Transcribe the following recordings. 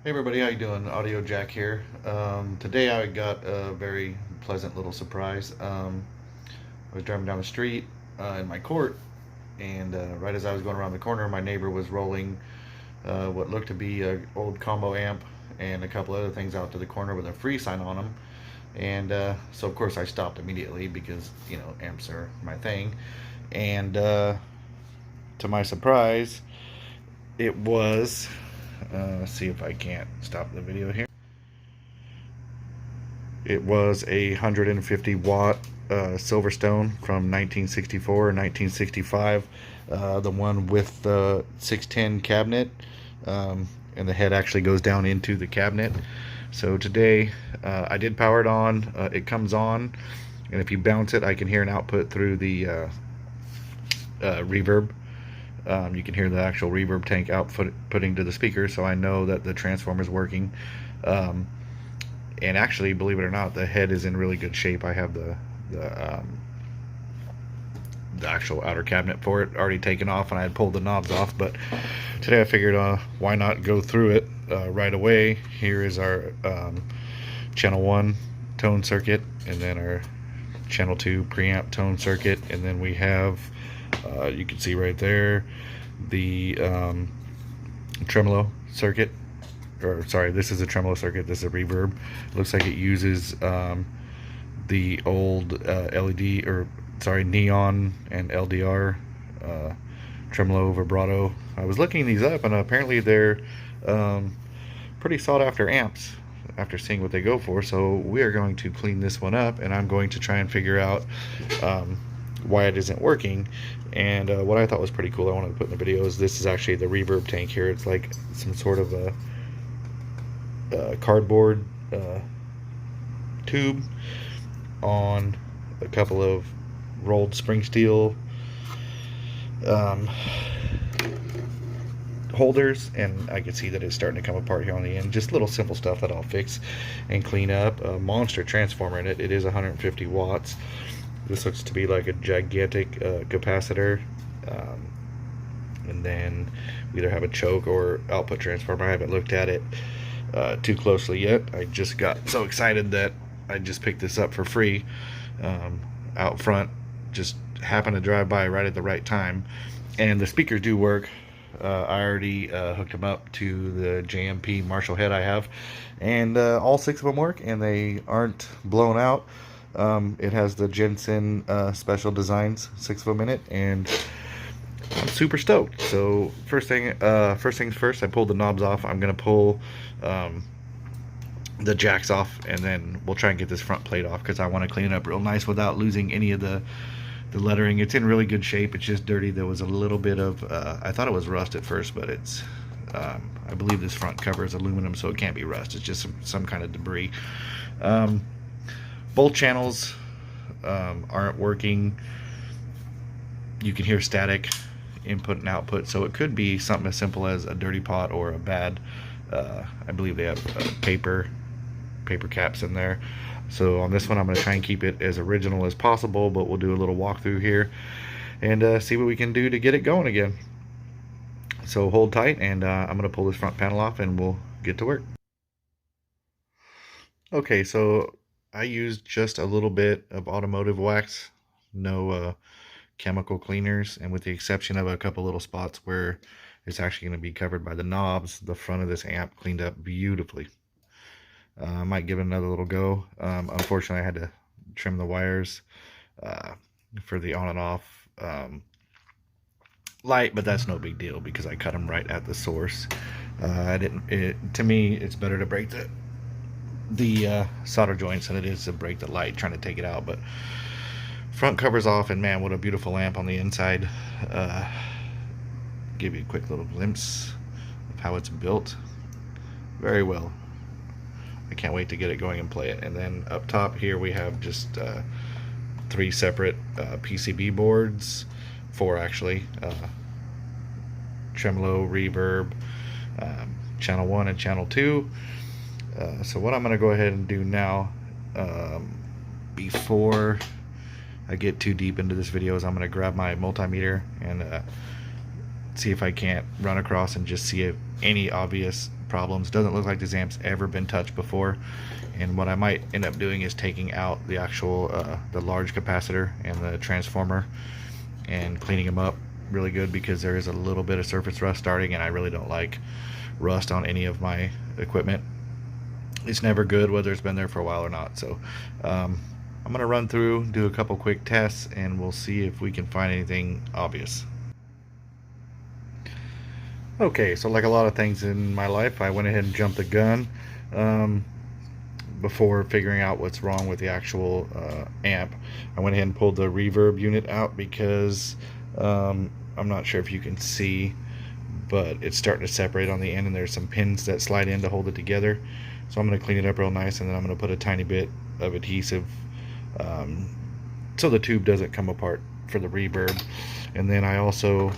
Hey everybody, how you doing? Audio Jack here. Today I got a very pleasant little surprise. I was driving down the street in my court, and right as I was going around the corner, my neighbor was rolling what looked to be an old combo amp and a couple other things out to the corner with a free sign on them. And so of course I stopped immediately because amps are my thing. And to my surprise, it was. Let's see if I can't stop the video here. It was a 150 watt Silverstone from 1964 or 1965. The one with the 610 cabinet, and the head actually goes down into the cabinet. So today I did power it on. It comes on, and if you bounce it, I can hear an output through the reverb. You can hear the actual reverb tank outputting to the speaker, so I know that the transformer is working. And actually, believe it or not, the head is in really good shape. I have the actual outer cabinet for it already taken off, and I had pulled the knobs off. But today I figured, why not go through it right away? Here is our channel 1 tone circuit, and then our channel 2 preamp tone circuit, and then we have, you can see right there, the tremolo circuit. Or sorry, this is a tremolo circuit, this is a reverb. Looks like it uses the old LED, or sorry, neon and LDR tremolo vibrato. I was looking these up, and apparently they're pretty sought after amps after seeing what they go for. So we are going to clean this one up, and I'm going to try and figure out why it isn't working. And what I thought was pretty cool, I wanted to put in the video, is this is actually the reverb tank here. It's like some sort of a cardboard tube on a couple of rolled spring steel holders, and I can see that it's starting to come apart here on the end. Just little simple stuff that I'll fix and clean up. A monster transformer in it. It is 150 watts. This looks to be like a gigantic capacitor, and then we either have a choke or output transformer. I haven't looked at it too closely yet. I just got so excited that I just picked this up for free out front. Just happened to drive by right at the right time, and the speakers do work. I already hooked them up to the JMP Marshall head I have, and all 6 of them work, and they aren't blown out. It has the Jensen special designs, 6 of them in it, and I'm super stoked. So first things first, I pulled the knobs off. I'm gonna pull the jacks off, and then we'll try and get this front plate off, because I want to clean it up real nice without losing any of the lettering. It's in really good shape. It's just dirty. There was a little bit of I thought it was rust at first, but it's I believe this front cover is aluminum, so it can't be rust. It's just some kind of debris. Both channels aren't working. You can hear static input and output, so it could be something as simple as a dirty pot or a bad I believe they have paper caps in there. So on this one, I'm going to try and keep it as original as possible, but we'll do a little walkthrough here and see what we can do to get it going again. So hold tight, and I'm going to pull this front panel off, and we'll get to work. Okay, so I used just a little bit of automotive wax, no chemical cleaners, and with the exception of a couple little spots where it's actually going to be covered by the knobs, the front of this amp cleaned up beautifully. I might give it another little go. Unfortunately, I had to trim the wires for the on and off light, but that's no big deal because I cut them right at the source. To me, it's better to break the solder joints than it is to break the light trying to take it out. But front cover's off, and man, what a beautiful lamp on the inside. Give you a quick little glimpse of how it's built. Very well. I can't wait to get it going and play it. And then up top here we have just 3 separate PCB boards, 4 actually, tremolo, reverb, channel 1 and channel 2. So what I'm going to go ahead and do now, before I get too deep into this video, is I'm going to grab my multimeter and see if I can't run across and just see if any obvious problems. Doesn't look like this amp's ever been touched before, and what I might end up doing is taking out the actual the large capacitor and the transformer and cleaning them up really good, because there is a little bit of surface rust starting, and I really don't like rust on any of my equipment. It's never good whether it's been there for a while or not. So I'm gonna run through, do a couple quick tests, and we'll see if we can find anything obvious. Okay, so like a lot of things in my life, I went ahead and jumped the gun before figuring out what's wrong with the actual amp. I went ahead and pulled the reverb unit out because I'm not sure if you can see, but it's starting to separate on the end, and there's some pins that slide in to hold it together. So I'm going to clean it up real nice, and then I'm going to put a tiny bit of adhesive so the tube doesn't come apart for the reverb. And then I also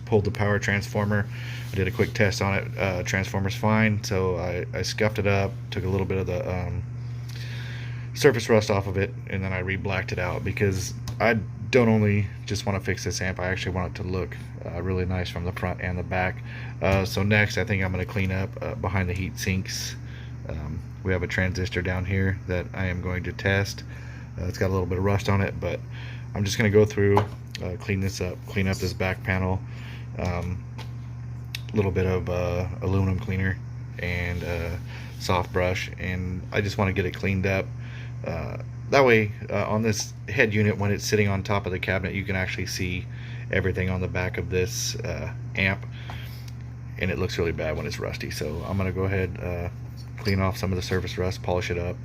pulled the power transformer. I did a quick test on it. Transformer's fine, so I scuffed it up, took a little bit of the surface rust off of it, and then I re-blacked it out, because I don't only just want to fix this amp, I actually want it to look really nice from the front and the back. So next, I think I'm going to clean up behind the heat sinks. We have a transistor down here that I am going to test. It's got a little bit of rust on it, but I'm just going to go through, clean this up, clean up this back panel, a little bit of aluminum cleaner and soft brush, and I just want to get it cleaned up. That way, on this head unit, when it's sitting on top of the cabinet, you can actually see everything on the back of this amp, and it looks really bad when it's rusty. So I'm going to go ahead, clean off some of the surface rust, polish it up,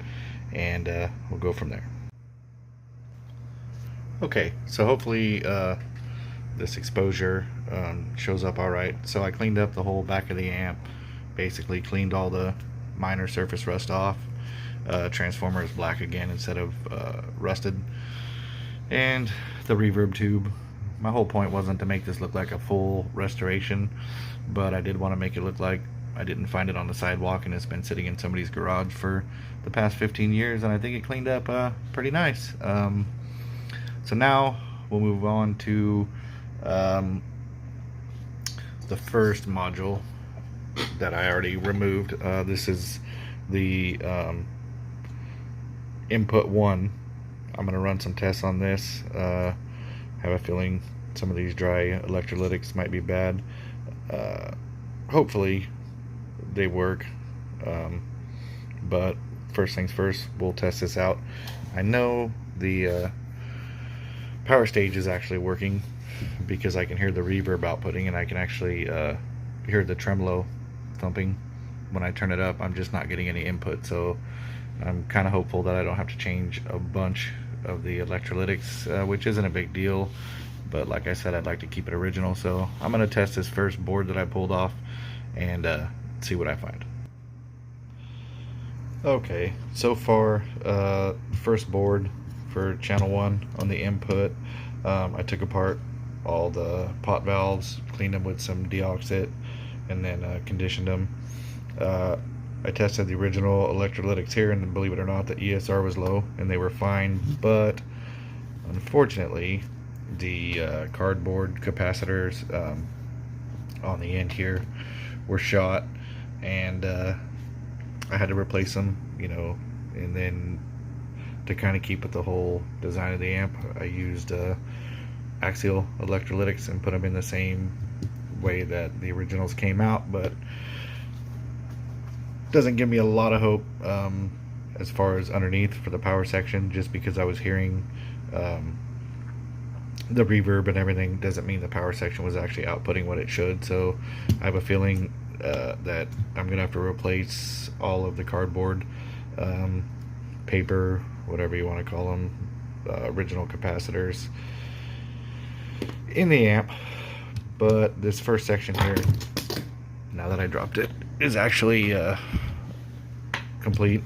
and we'll go from there. Okay, so hopefully this exposure shows up alright. So I cleaned up the whole back of the amp, basically cleaned all the minor surface rust off. Transformer is black again instead of rusted, and the reverb tube. My whole point wasn't to make this look like a full restoration, but I did want to make it look like I didn't find it on the sidewalk and it's been sitting in somebody's garage for the past 15 years, and I think it cleaned up pretty nice. So now we'll move on to the first module that I already removed. This is the input 1. I'm going to run some tests on this. Have a feeling some of these dry electrolytics might be bad. Hopefully they work, but first things first, we'll test this out. I know the power stage is actually working, because I can hear the reverb outputting, and I can actually hear the tremolo thumping when I turn it up. I'm just not getting any input, so I'm kind of hopeful that I don't have to change a bunch of the electrolytics, which isn't a big deal, but like I said, I'd like to keep it original. So I'm going to test this first board that I pulled off and see what I find. Okay, so far, first board for channel 1 on the input. I took apart all the pot valves, cleaned them with some deoxit, and then conditioned them. I tested the original electrolytics here, and believe it or not, the ESR was low and they were fine, but unfortunately the cardboard capacitors on the end here were shot, and I had to replace them, you know. And then to kind of keep with the whole design of the amp, I used axial electrolytics and put them in the same way that the originals came out, but doesn't give me a lot of hope as far as underneath for the power section, just because I was hearing the reverb and everything. Doesn't mean the power section was actually outputting what it should. So I have a feeling that I'm gonna have to replace all of the cardboard, paper, whatever you want to call them, original capacitors in the amp. But this first section here, now that I dropped it, is actually complete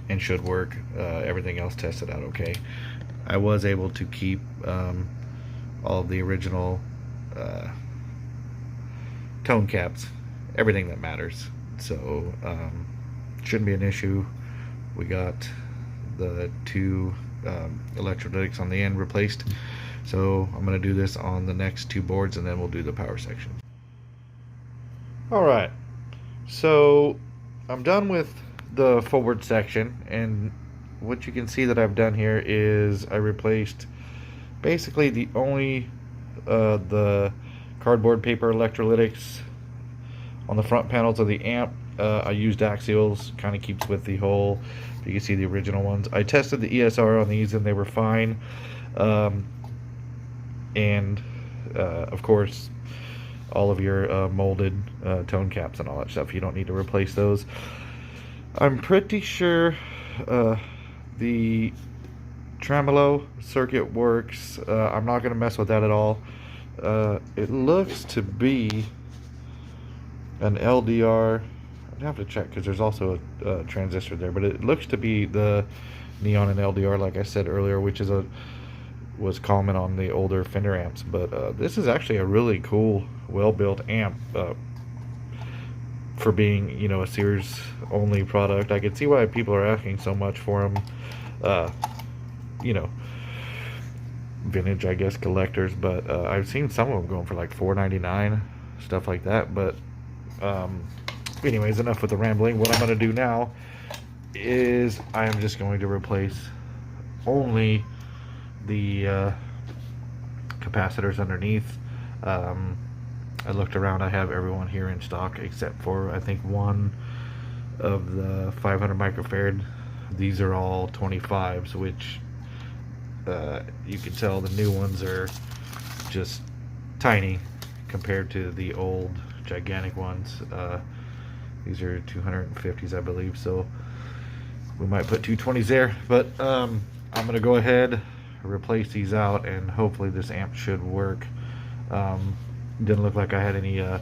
and should work. Everything else tested out okay. I was able to keep all of the original tone caps, everything that matters, so shouldn't be an issue. We got the two electrolytics on the end replaced So I'm going to do this on the next two boards, and then we'll do the power section. Alright, so I'm done with the forward section, and what you can see that I've done here is I replaced basically the only the cardboard paper electrolytics on the front panels of the amp. I used axials, kind of keeps with the whole, you can see the original ones. I tested the ESR on these and they were fine. And of course, all of your molded tone caps and all that stuff, you don't need to replace those. I'm pretty sure the tremolo circuit works. I'm not going to mess with that at all. It looks to be an LDR. I'd have to check because there's also a transistor there, but it looks to be the neon and LDR, like I said earlier, which is was common on the older Fender amps. But this is actually a really cool, well-built amp for being, you know, a Sears only product. I can see why people are asking so much for them. You know, vintage, I guess, collectors, but I've seen some of them going for like $4.99, stuff like that. But anyways, enough with the rambling. What I'm going to do now is I'm just going to replace only the capacitors underneath. I looked around, I have everyone here in stock except for I think one of the 500 microfarad. These are all 25s, which you can tell the new ones are just tiny compared to the old gigantic ones. These are 250s, I believe, so we might put 220s there. But I'm gonna go ahead, replace these out, and hopefully this amp should work. Didn't look like I had any of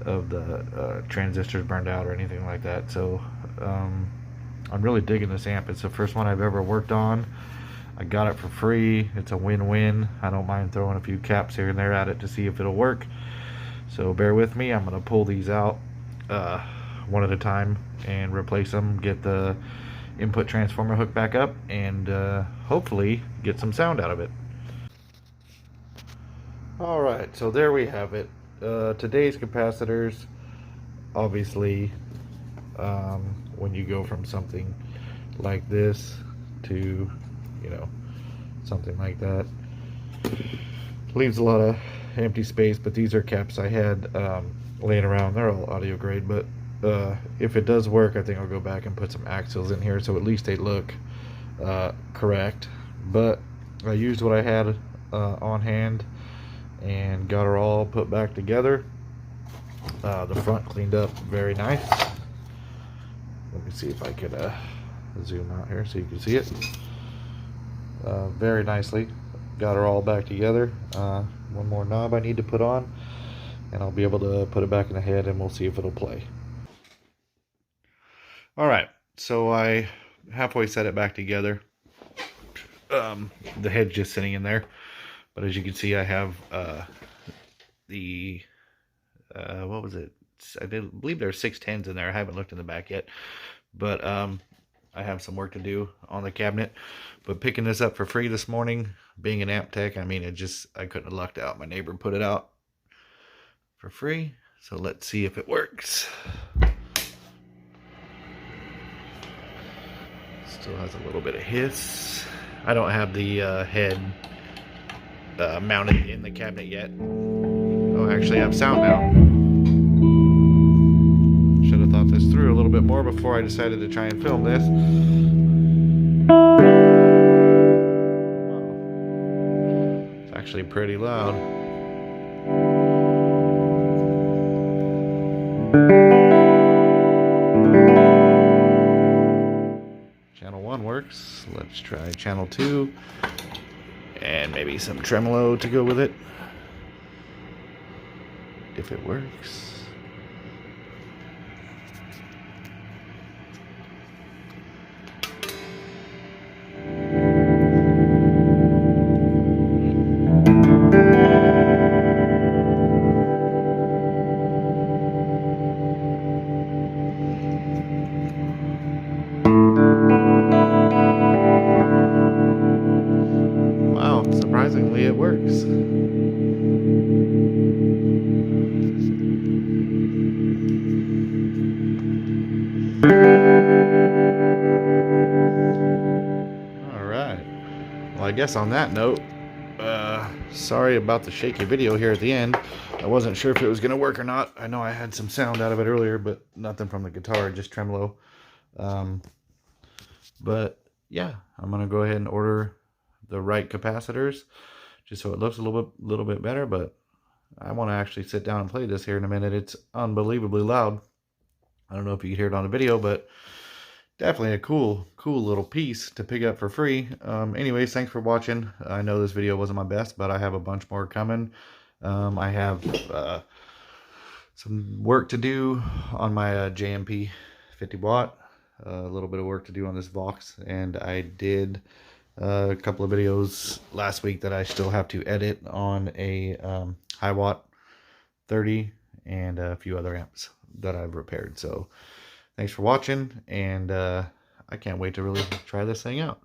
the transistors burned out or anything like that, so I'm really digging this amp. It's the first one I've ever worked on. I got it for free. It's a win-win. I don't mind throwing a few caps here and there at it to see if it'll work. So bear with me. I'm going to pull these out one at a time and replace them, get the input transformer hooked back up, and hopefully get some sound out of it. Alright, so there we have it. Today's capacitors, obviously, when you go from something like this to, you know, something like that, leaves a lot of empty space. But these are caps I had laying around. They're all audio grade, but if it does work, I think I'll go back and put some axials in here so at least they look correct. But I used what I had on hand and got her all put back together. The front cleaned up very nice. Let me see if I could zoom out here so you can see it. Very nicely. Got her all back together. One more knob I need to put on, and I'll be able to put it back in the head, and we'll see if it'll play. Alright, so I halfway set it back together. The head's just sitting in there, but as you can see, I have the what was it? I believe there are 610s in there. I haven't looked in the back yet, but I have some work to do on the cabinet. But picking this up for free this morning, being an amp tech, I mean, I couldn't have lucked out. My neighbor put it out for free, so let's see if it works. Still has a little bit of hiss. I don't have the head mounted in the cabinet yet. Oh, I actually have sound now. Should have thought this through a little bit more before I decided to try and film this. Wow. It's actually pretty loud. Channel 1 works. Let's try channel 2. And maybe some tremolo to go with it, if it works. Surprisingly, it Alright. Well, I guess on that note, sorry about the shaky video here at the end. I wasn't sure if it was going to work or not. I know I had some sound out of it earlier, but nothing from the guitar, just tremolo. But yeah, I'm going to go ahead and order the right capacitors just so it looks a little bit better. But I want to actually sit down and play this here in a minute. It's unbelievably loud. I don't know if you can hear it on the video, but definitely a cool little piece to pick up for free. Anyways, thanks for watching. I know this video wasn't my best, but I have a bunch more coming. I have some work to do on my JMP 50 watt. A little bit of work to do on this Vox, and I did a couple of videos last week that I still have to edit on a high watt 30 and a few other amps that I've repaired. So thanks for watching, and I can't wait to really try this thing out.